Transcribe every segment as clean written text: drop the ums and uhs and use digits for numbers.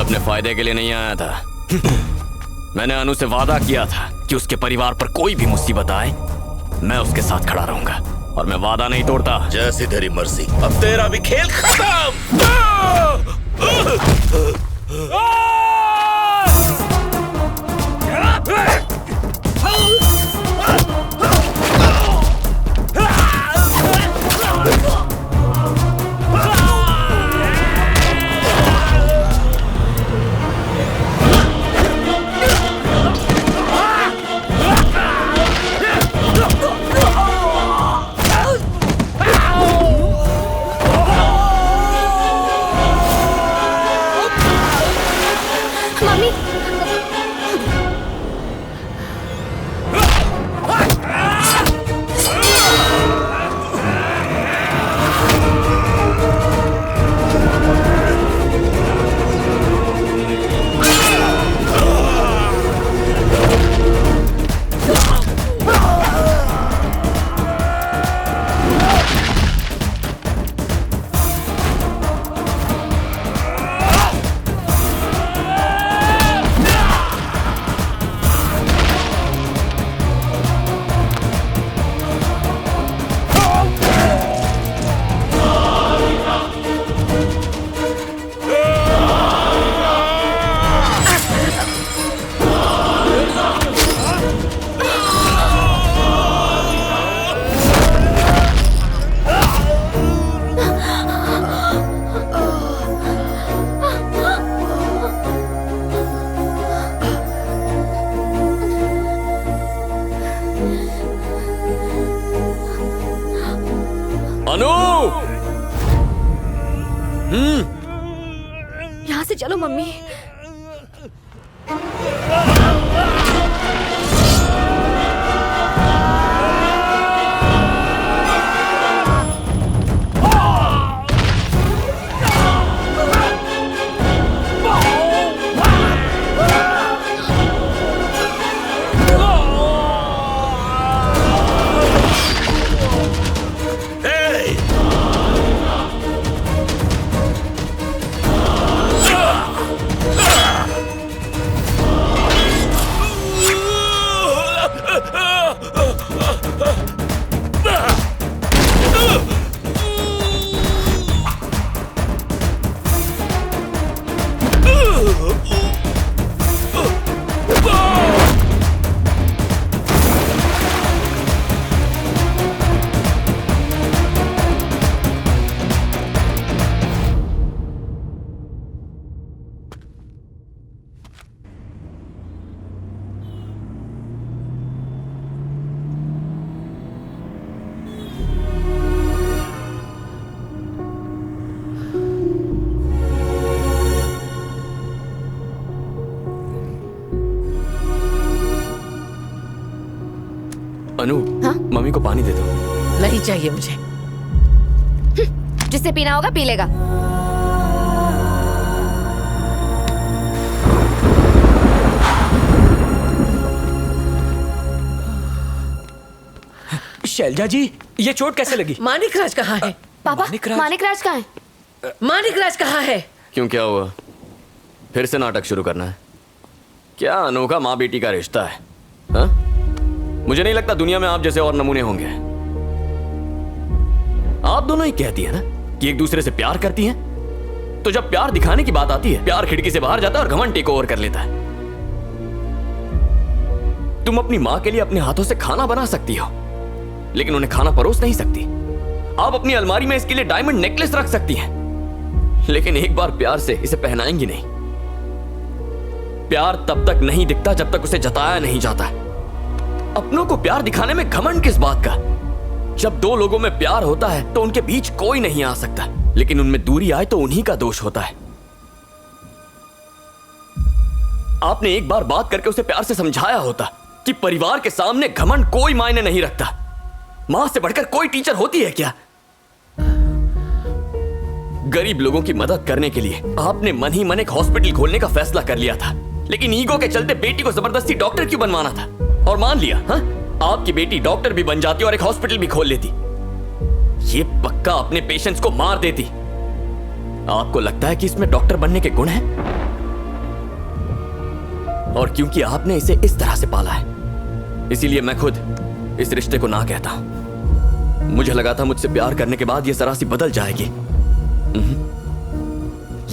अपने फायदे के लिए नहीं आया था। मैंने अनु से वादा किया था कि उसके परिवार पर कोई भी मुसीबत आए मैं उसके साथ खड़ा रहूंगा, और मैं वादा नहीं तोड़ता। जैसी तेरी मर्जी, अब तेरा भी खेल खत्म। यहाँ से चलो मम्मी। अनु, हाँ? मम्मी को पानी दे दो। नहीं चाहिए मुझे। जिससे पीना होगा पी लेगा। शैलजा जी, ये चोट कैसे लगी? मानिकराज कहाँ है? पापा, मानिकराज? मानिकराज कहाँ है? मानिकराज कहाँ है? क्यों, क्या हुआ? फिर से नाटक शुरू करना है क्या? अनोखा माँ बेटी का रिश्ता है, हा? मुझे नहीं लगता दुनिया में आप जैसे और नमूने होंगे। आप दोनों ही कहती है ना कि एक दूसरे से प्यार करती हैं, तो जब प्यार दिखाने की बात आती है, प्यार खिड़की से बाहर जाता है और घमंड टेक ओवर कर लेता है। तुम अपनी माँ के लिए अपने हाथों से खाना बना सकती हो, लेकिन उन्हें खाना परोस नहीं सकती। आप अपनी अलमारी में इसके लिए डायमंड नेकलेस रख सकती हैं, लेकिन एक बार प्यार से इसे पहनाएंगी नहीं। प्यार तब तक नहीं दिखता जब तक उसे जताया नहीं जाता। अपनों को प्यार दिखाने में घमंड किस बात का? जब दो लोगों में प्यार होता है तो उनके बीच कोई नहीं आ सकता, लेकिन उनमें दूरी आए तो उन्हीं का दोष होता है। आपने एक बार बात करके उसे प्यार से समझाया होता कि परिवार के सामने घमंड कोई मायने नहीं रखता। मां से बढ़कर कोई टीचर होती है क्या? गरीब लोगों की मदद करने के लिए आपने मन ही मन एक हॉस्पिटल खोलने का फैसला कर लिया था, लेकिन ईगो के चलते बेटी को जबरदस्ती डॉक्टर क्यों बनवाना था? और मान लिया, हाँ, आपकी बेटी डॉक्टर भी बन जाती और एक हॉस्पिटल भी खोल लेती। ये पक्का अपने पेशेंट्स को मार देती। आपको लगता है कि इसमें डॉक्टर बनने के गुण हैं? और क्योंकि आपने इसे इस तरह से पाला है, इसीलिए मैं खुद इस रिश्ते को ना कहता हूं। मुझे लगा था मुझसे प्यार करने के बाद ये सरासी बदल जाएगी।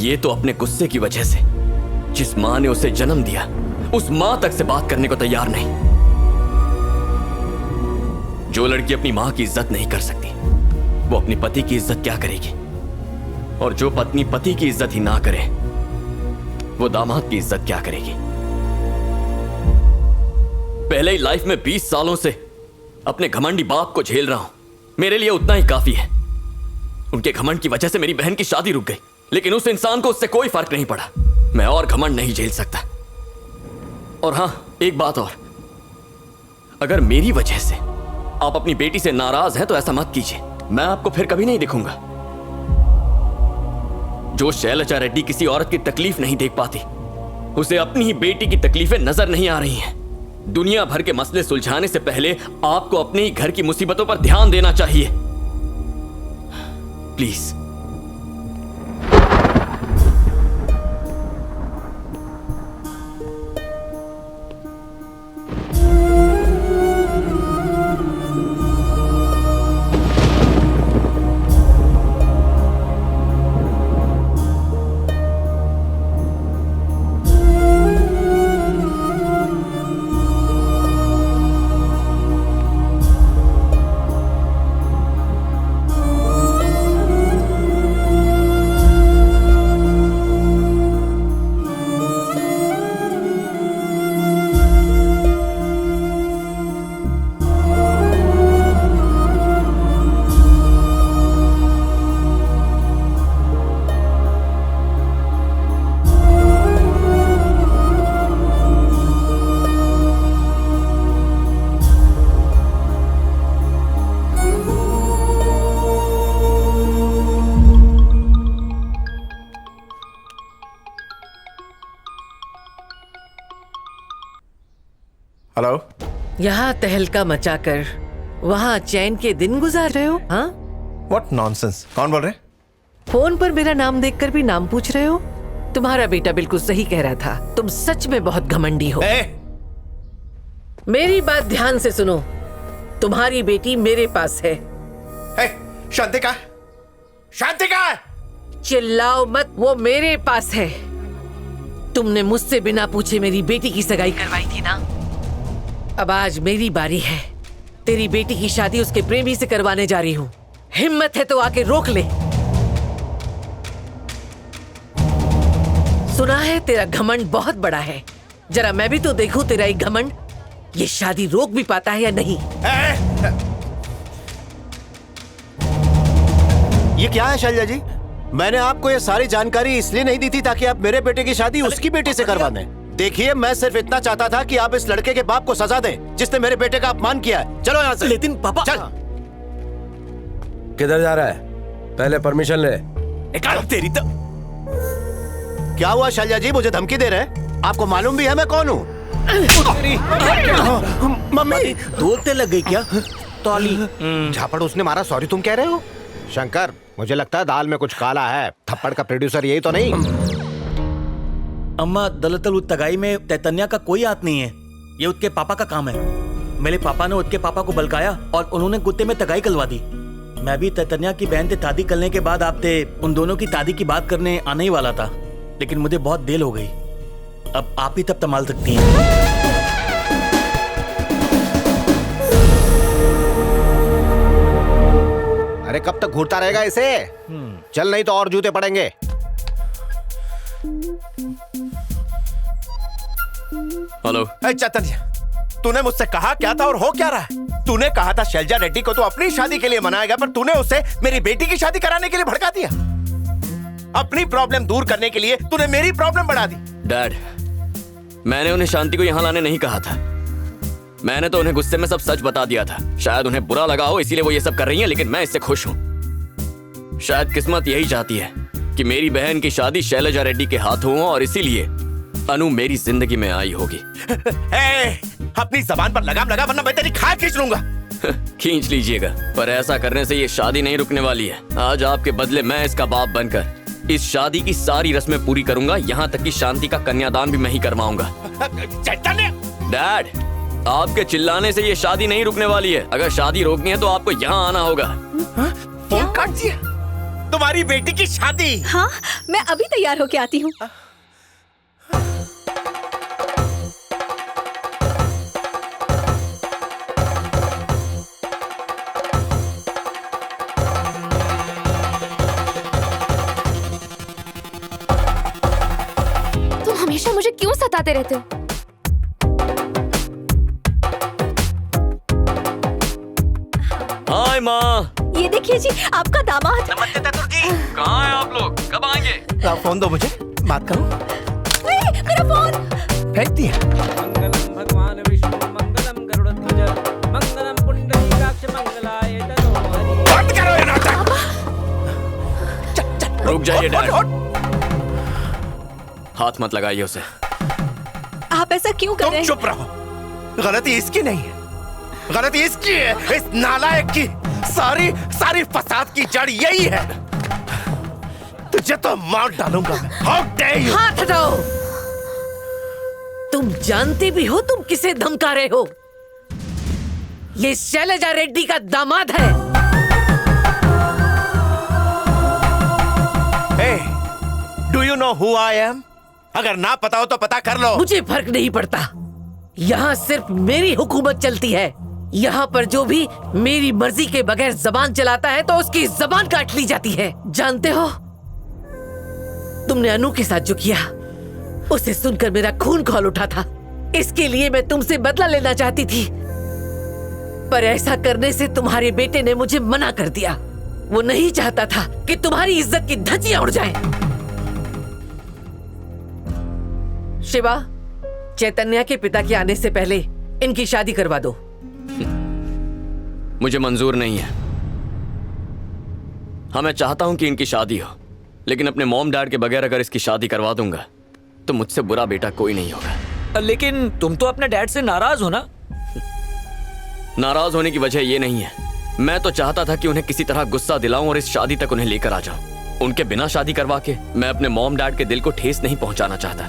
ये तो अपने गुस्से की वजह से, जिस मां ने उसे जन्म दिया, उस मां तक से बात करने को तैयार नहीं। जो लड़की अपनी मां की इज्जत नहीं कर सकती, वो अपनी पति की इज्जत क्या करेगी? और जो पत्नी पति की इज्जत ही ना करे, वो दामाद की इज्जत क्या करेगी? पहले ही लाइफ में 20 सालों से अपने घमंडी बाप को झेल रहा हूं। मेरे लिए उतना ही काफी है। उनके घमंड की वजह से मेरी बहन की शादी रुक गई, लेकिन उस इंसान को उससे कोई फर्क नहीं पड़ा। मैं और घमंड नहीं झेल सकता। और हां, एक बात और, अगर मेरी वजह से आप अपनी बेटी से नाराज हैं तो ऐसा मत कीजिए। मैं आपको फिर कभी नहीं दिखूंगा। जो शैलजा रेड्डी किसी औरत की तकलीफ नहीं देख पाती, उसे अपनी ही बेटी की तकलीफें नजर नहीं आ रही हैं। दुनिया भर के मसले सुलझाने से पहले आपको अपने ही घर की मुसीबतों पर ध्यान देना चाहिए। प्लीज। हेलो। यहाँ तहलका मचाकर वहाँ चैन के दिन गुजार रहे हो? हाँ, व्हाट नॉनसेंस। कौन बोल रहे? फोन पर मेरा नाम देखकर भी नाम पूछ रहे हो? तुम्हारा बेटा बिल्कुल सही कह रहा था। तुम सच में बहुत घमंडी हो। मेरी बात ध्यान से सुनो। तुम्हारी बेटी मेरे पास है। शांति का? शांति का? चिल्लाओ मत, वो मेरे पास है। तुमने मुझसे बिना पूछे मेरी बेटी की सगाई करवाई थी ना? अब आज मेरी बारी है। तेरी बेटी की शादी उसके प्रेमी से करवाने जा रही हूँ। हिम्मत है तो आके रोक ले। सुना है तेरा घमंड बहुत बड़ा है। जरा मैं भी तो देखूं तेरा एक घमंड। ये शादी रोक भी पाता है या नहीं? ये क्या है शैलजा जी? मैंने आपको ये सारी जानकारी इसलिए नहीं दी थी ताकि आप मेरे बेटे की शादी उसकी बेटी से करवा दें। देखिए, मैं सिर्फ इतना चाहता था कि आप इस लड़के के बाप को सजा दें जिसने मेरे बेटे का अपमान किया है। चलो यहाँ से। लेकिन पापा, चल। किधर जा रहा है? पहले परमिशन ले। तेरी तो क्या हुआ शैलजा जी? मुझे धमकी दे रहे हैं? आपको मालूम भी है मैं कौन हूँ? मम्मी बोलते लग गई क्या? तौली झापड़ उसने मारा, सॉरी तुम कह रहे हो? शंकर, मुझे लगता है दाल में कुछ काला है। थप्पड़ का प्रोड्यूसर यही तो नहीं? अम्मा, दलतल तगाई में तैतन्या का कोई हाथ नहीं है। ये उसके पापा का काम है। मेरे पापा ने उसके पापा को बलकाया और उन्होंने कुत्ते में तगाई करवा दी। मैं भी तैतन्या की बहन से शादी करने के बाद आपसे उन दोनों की शादी की बात करने आने ही वाला था, लेकिन मुझे बहुत देर हो गई। अब आप ही तब संभाल सकती हैं। अरे कब तक घूरता रहेगा इसे? चल, नहीं तो और जूते पड़ेंगे। हेलो। चैतन्य, तूने मुझसे कहा क्या था और हो क्या रहा है? तूने कहा था शैलजा रेड्डी को तो अपनी शादी के लिए मनाएगा, पर तूने उसे मेरी बेटी की शादी कराने के लिए भड़का दिया। अपनी प्रॉब्लम दूर करने के लिए तूने मेरी प्रॉब्लम बढ़ा दी। डैड, मैंने उन्हें शांति को यहाँ लाने नहीं कहा था। मैंने तो उन्हें गुस्से में सब सच बता दिया था। शायद उन्हें बुरा लगा हो, इसीलिए वो ये सब कर रही हैं, लेकिन मैं इससे खुश हूँ। शायद किस्मत यही चाहती है कि मेरी बहन की शादी शैलजा रेड्डी के हाथ हो, और इसीलिए अनु मेरी जिंदगी में आई होगी। अपनी जबान पर लगाम लगा, वरना मैं तेरी खाल खींच लूंगा। खींच लीजिएगा, पर ऐसा करने से ये शादी नहीं रुकने वाली है। आज आपके बदले मैं इसका बाप बनकर इस शादी की सारी रस्में पूरी करूंगा। यहाँ तक कि शांति का कन्यादान भी मैं ही करवाऊंगा। चैतन्य, डैड, आपके चिल्लाने से ये शादी नहीं रुकने वाली है। अगर शादी रोकनी है तो आपको यहाँ आना होगा। फोन काट दिया। तुम्हारी बेटी की शादी। हाँ, मैं अभी तैयार होके आती हूँ। तुम हमेशा मुझे क्यों सताते रहते हो? हाय माँ। ये देखिए जी, आपका दामाद। नमस्ते चतुर जी। कहाँ हैं आप लोग? कब आएंगे? आप फोन दो मुझे, बात करूं। मेरा फोन। फेंक दिया। मंगलम भगवान विष्णु मंगलम गरुड़ध्वज मंगलम पुंडरीकाक्ष मंगलाय तनोहरि। बंद करो ये नाटक। रुक जाइए डैड। हट। हाथ मत लगाइए उसे। आप ऐसा क्यों कर रहे तुम हैं? चुप रहो। गलती इसकी नहीं है, गलती इसकी है, इस नालायक की। सारी फसाद की जड़ यही है। तुझे तो मार डालूंगा मैं। How dare you? हाथ हटाओ। तुम जानते भी हो तुम किसे धमका रहे हो? ये शैलजा रेड्डी का दामाद है। Hey, do you know who I am? अगर ना पता हो तो पता कर लो। मुझे फर्क नहीं पड़ता। यहाँ सिर्फ मेरी हुकूमत चलती है। यहाँ पर जो भी मेरी मर्जी के बगैर जबान चलाता है तो उसकी जबान काट ली जाती है। जानते हो, तुमने अनु के साथ जो किया, उसे सुनकर मेरा खून खौल उठा था। इसके लिए मैं तुमसे बदला लेना चाहती थी, पर ऐसा करने से तुम्हारे बेटे ने मुझे मना कर दिया। वो नहीं चाहता था कि तुम्हारी इज्जत की धज्जियां उड़ जाएं। शिवा, चैतन्या के पिता के आने से पहले इनकी शादी करवा दो। मुझे मंजूर नहीं है। हाँ, मैं चाहता हूं कि इनकी शादी हो, लेकिन अपने मॉम डैड के बगैर अगर इसकी शादी करवा दूंगा तो मुझसे बुरा बेटा कोई नहीं होगा। लेकिन तुम तो अपने डैड से नाराज हो ना? नाराज होने की वजह ये नहीं है। मैं तो चाहता था कि उन्हें किसी तरह गुस्सा दिलाऊं और इस शादी तक उन्हें लेकर आ जाऊं। उनके बिना शादी करवा के मैं अपने मॉम डैड के दिल को ठेस नहीं पहुंचाना चाहता।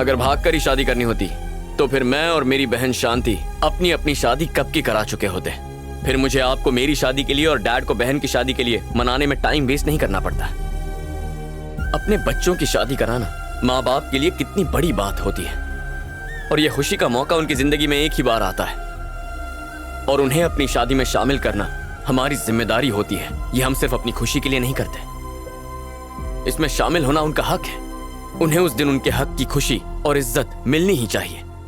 अगर भागकर ही शादी करनी होती तो फिर मैं और मेरी बहन शांति अपनी अपनी शादी कब की करा चुके होते। फिर मुझे आपको मेरी शादी के लिए और डैड को बहन की शादी के लिए मनाने में टाइम वेस्ट नहीं करना पड़ता। अपने बच्चों की शादी कराना माँ बाप के लिए कितनी बड़ी बात होती है, और यह खुशी का मौका उनकी जिंदगी में एक ही बार आता है, और उन्हें अपनी शादी में शामिल करना हमारी जिम्मेदारी होती है। यह हम सिर्फ अपनी खुशी के लिए नहीं करते। इसमें शामिल होना उनका हक है। उन्हें उस दिन उनके हक की खुशी और इज्जत मिलनी ही चाहिए।